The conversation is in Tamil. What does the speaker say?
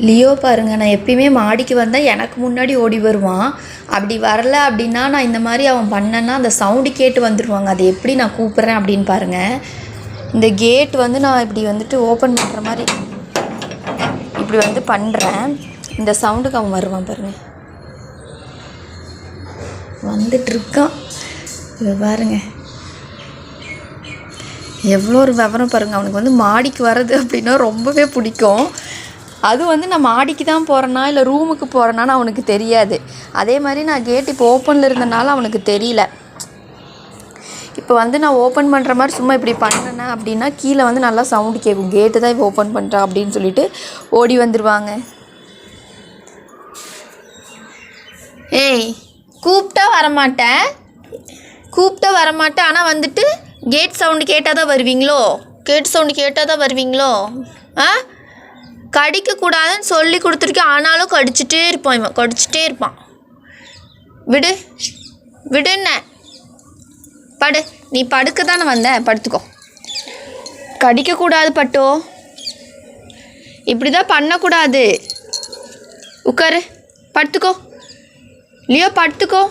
லியோ பாருங்க, நான் எப்பயுமே மாடிக்கு வந்தால் எனக்கு முன்னாடி ஓடி வருவான். அப்படி வரல அப்படின்னா நான் இந்த மாதிரி அவன் பண்ணேன்னா அந்த சவுண்டு கேட்டு வந்துடுவாங்க. அதை எப்படி நான் கூப்பிட்றேன் அப்படின்னு பாருங்கள். இந்த கேட் வந்து நான் இப்படி வந்துட்டு ஓப்பன் பண்ணுற மாதிரி இப்படி வந்து பண்ணுறேன். இந்த சவுண்டுக்கு அவன் வருவான் பாருங்கள், வந்துட்டுருக்கான். இது பாருங்க எவ்வளோ ஒரு விவரம் பாருங்கள். அவனுக்கு வந்து மாடிக்கு வர்றது அப்படின்னா ரொம்பவே பிடிக்கும். அது வந்து நான் மாடிக்கு தான் போகிறேன்னா இல்லை ரூமுக்கு போகிறேன்னான்னு அவனுக்கு தெரியாது. அதே மாதிரி நான் கேட் இப்போ ஓப்பனில் இருந்தனால அவனுக்கு தெரியல. இப்போ வந்து நான் ஓப்பன் பண்ணுற மாதிரி சும்மா இப்படி பண்ணுறேன்னா அப்படின்னா கீழே வந்து நல்லா சவுண்டு கேட்கும். கேட்டு தான் இப்போ ஓப்பன் பண்ணுறா அப்படின்னு சொல்லிட்டு ஓடி வந்துடுவாங்க. ஏய், கூப்பிட்டா வரமாட்டேன். ஆனால் வந்துட்டு கேட் சவுண்டு கேட்டால் தான் வருவீங்களோ? ஆ, கடிக்கக்கூடாதுன்னு சொல்லி கொடுத்துருக்கேன். ஆனாலும் கடிச்சிட்டே இருப்பான். விடுன்ன படு. நீ படுக்க தானே வந்த, படுத்துக்கோ. கடிக்கக்கூடாது பட்டோ, இப்படி தான் பண்ணக்கூடாது. உட்காரு, படுத்துக்கோ. லியோ படுத்துக்கோ.